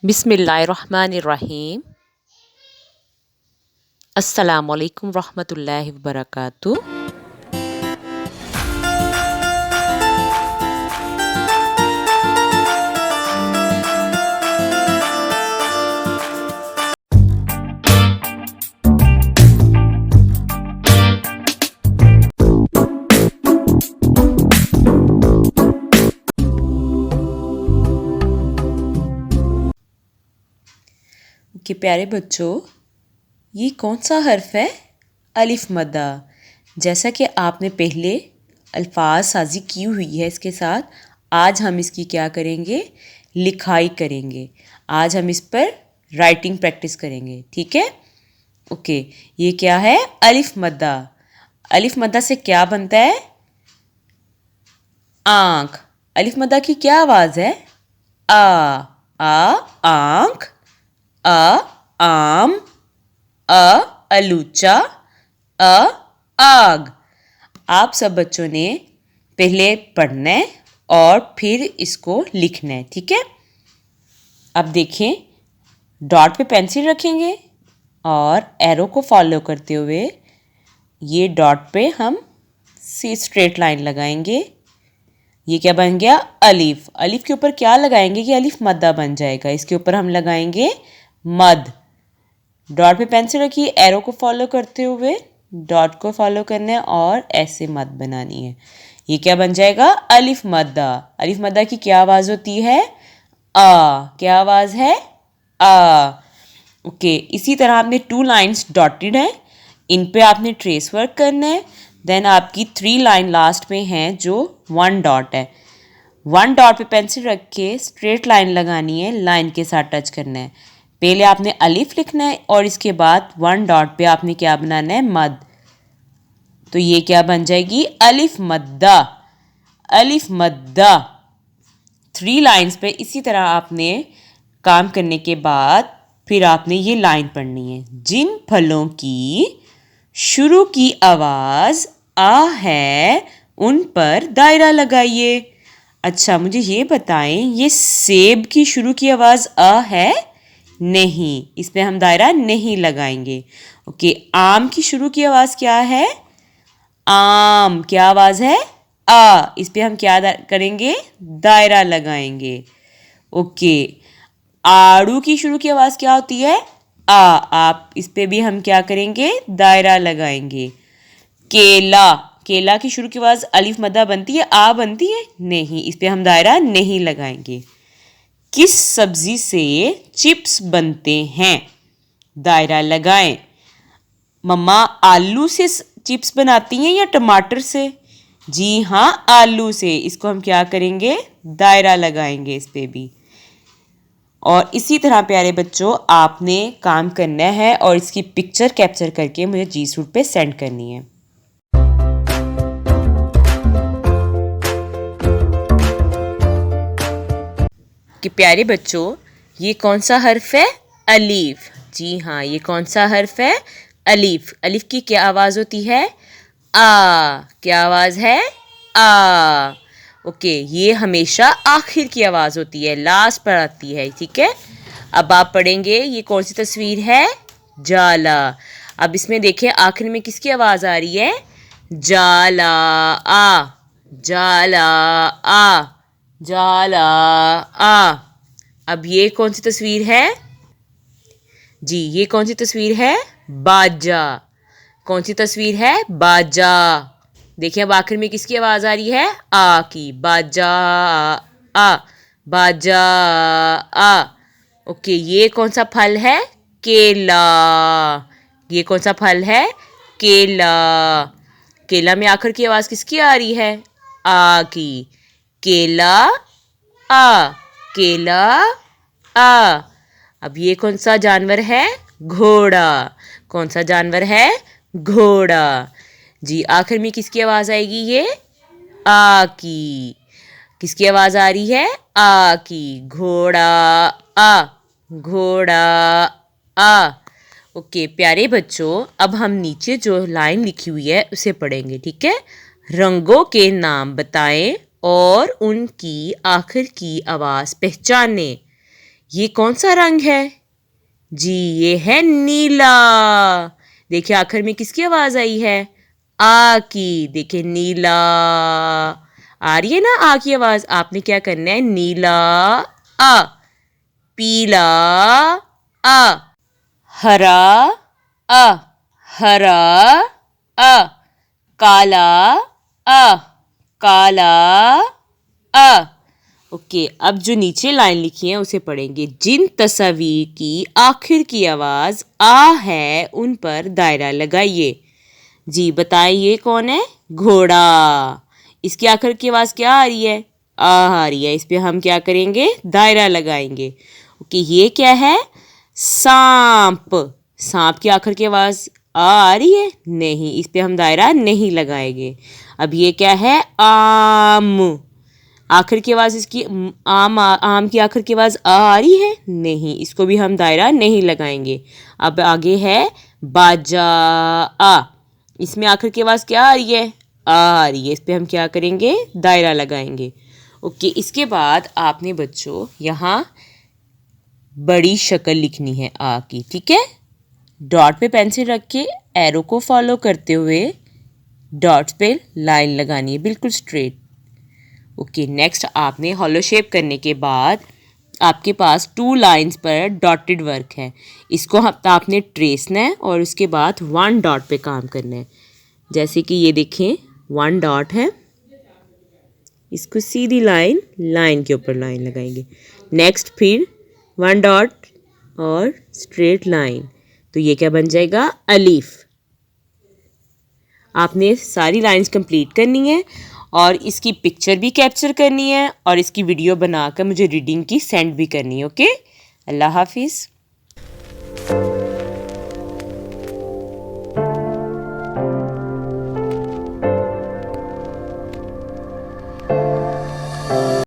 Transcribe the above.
बिस्मिल्लाहिर्रहमानिर्रहीम। अस्सलामुअलैकुम रहमतुल्लाहि वबरकातुह। कि प्यारे बच्चों, ये कौन सा हर्फ है? अलिफ मद्दा। जैसा कि आपने पहले अल्फाज साजी की हुई है इसके साथ, आज हम इसकी क्या करेंगे? लिखाई करेंगे। आज हम इस पर राइटिंग प्रैक्टिस करेंगे, ठीक है? ओके, ये क्या है? अलिफ मद्दा। अलिफ मद्दा से क्या बनता है? आँख। अलिफ मद्दा की क्या आवाज़ है? आ आँख, आम, अलूचा, आग। आप सब बच्चों ने पहले पढ़ना है और फिर इसको लिखना है, ठीक है? अब देखें, डॉट पे पेंसिल रखेंगे और एरो को फॉलो करते हुए ये डॉट पे हम स्ट्रेट लाइन लगाएंगे। ये क्या बन गया? अलिफ। अलिफ के ऊपर क्या लगाएंगे? ये अलिफ मद्दा बन जाएगा। इसके ऊपर हम लगाएंगे मद। डॉट पे पेंसिल रखिए, एरो को फॉलो करते हुए डॉट को फॉलो करना है और ऐसे मद बनानी है। ये क्या बन जाएगा? अलिफ मद्दा। अलिफ मद्दा की क्या आवाज़ होती है? क्या आवाज़ है? ओके, इसी तरह आपने 2 लाइन्स डॉटेड हैं, इन पे आपने ट्रेस वर्क करना है। देन आपकी 3 लाइन लास्ट में हैं जो 1 डॉट है। 1 डॉट पे पेंसिल रख के स्ट्रेट लाइन लगानी है, लाइन के साथ टच करना है। पहले आपने अलिफ लिखना है और इसके बाद 1 डॉट पे आपने क्या बनाना है? मद। तो ये क्या बन जाएगी? अलिफ मद्दा। अलिफ मद्दा। 3 लाइन्स पे इसी तरह आपने काम करने के बाद फिर आपने ये लाइन पढ़नी है। जिन फलों की शुरू की आवाज़ आ है, उन पर दायरा लगाइए। अच्छा, मुझे ये बताएं, ये सेब की शुरू की आवाज़ आ है? नहीं, इस पे हम दायरा नहीं लगाएंगे। ओके, आम की शुरू की आवाज़ क्या है? आम। क्या आवाज़ है? इस पे हम क्या करेंगे? दायरा लगाएंगे। ओके, आड़ू की शुरू की आवाज़ क्या होती है? आप इस पे भी हम क्या करेंगे? दायरा लगाएंगे। केला। केला की शुरू की आवाज़ अलिफ मद्दा बनती है? बनती है? नहीं, इस पे हम दायरा नहीं लगाएंगे। किस सब्जी से चिप्स बनते हैं? दायरा लगाएं। मम्मा आलू से चिप्स बनाती हैं या टमाटर से? जी हाँ, आलू से। इसको हम क्या करेंगे? दायरा लगाएंगे इस पे भी। और इसी तरह प्यारे बच्चों, आपने काम करना है और इसकी पिक्चर कैप्चर करके मुझे जी सूट पे सेंड करनी है। कि प्यारे बच्चों, ये कौन सा हर्फ है? अलीफ। जी हाँ, ये कौन सा हर्फ है? अलीफ। अलीफ की क्या आवाज़ होती है? क्या आवाज़ है? ओके, ये हमेशा आखिर की आवाज़ होती है, लास्ट पर आती है, ठीक है? अब आप पढ़ेंगे, ये कौन सी तस्वीर है? जाला। अब इसमें देखें, आखिर में किसकी आवाज़ आ रही है? जाला जाला जाला अब ये कौन सी तस्वीर है? जी, ये कौन सी तस्वीर है? बाजा। कौन सी तस्वीर है? बाजा। देखिए, अब आखिर में किसकी आवाज़ आ रही है? की। बाजा बाजा ओके, ये कौन सा फल है? केला। ये कौन सा फल है? केला। केला में आखिर की आवाज़ किसकी आ रही है? की। केला केला अब ये कौन सा जानवर है? घोड़ा। कौन सा जानवर है? घोड़ा। जी, आखिर में किसकी आवाज़ आएगी? ये की। किसकी आवाज़ आ रही है? की। घोड़ा घोड़ा ओके प्यारे बच्चों, अब हम नीचे जो लाइन लिखी हुई है उसे पढ़ेंगे, ठीक है? रंगों के नाम बताएं और उनकी आखिर की आवाज़ पहचानें। ये कौन सा रंग है? जी ये है नीला। देखिए आखिर में किसकी आवाज आई है? आ की। देखिए नीला आ रही है ना, आ की आवाज। आपने क्या करना है? नीला आ, पीला आ, हरा आ, हरा आ, काला आ, काला आ। ओके अब जो नीचे लाइन लिखी है उसे पढ़ेंगे। जिन तस्वीर की आखिर की आवाज आ है उन पर दायरा लगाइए। जी बताइए कौन है? घोड़ा। इसकी आखिर की आवाज क्या आ रही है? आ रही है। इस पे हम क्या करेंगे? दायरा लगाएंगे। ओके ये क्या है? सांप। सांप की आखिर की आवाज आ रही है? नहीं, इस पे हम दायरा नहीं लगाएंगे। अब ये क्या है? आम। आखिर की आवाज इसकी आम की आखिर की आवाज आ रही है? नहीं, इसको भी हम दायरा नहीं लगाएंगे। अब आगे है बाजा आ। इसमें आखिर की आवाज क्या आ रही है? आ रही है। इस पे हम क्या करेंगे? दायरा लगाएंगे। ओके इसके बाद आपने बच्चों यहाँ बड़ी शक्ल लिखनी है आ की, ठीक है? डॉट पे पेंसिल रख के एरो को फॉलो करते हुए डॉट्स पे लाइन लगानी है बिल्कुल स्ट्रेट। ओके नेक्स्ट आपने हॉलो शेप करने के बाद आपके पास 2 लाइंस पर डॉटेड वर्क है। इसको आपने ट्रेसना है और उसके बाद 1 डॉट पे काम करना है। जैसे कि ये देखें 1 डॉट है, इसको सीधी लाइन के ऊपर लाइन लगाएंगे। नेक्स्ट फिर 1 डॉट और स्ट्रेट लाइन, तो ये क्या बन जाएगा? अलीफ। आपने सारी लाइंस कंप्लीट करनी है और इसकी पिक्चर भी कैप्चर करनी है और इसकी वीडियो बनाकर मुझे रीडिंग की सेंड भी करनी है। ओके अल्लाह हाफिज़।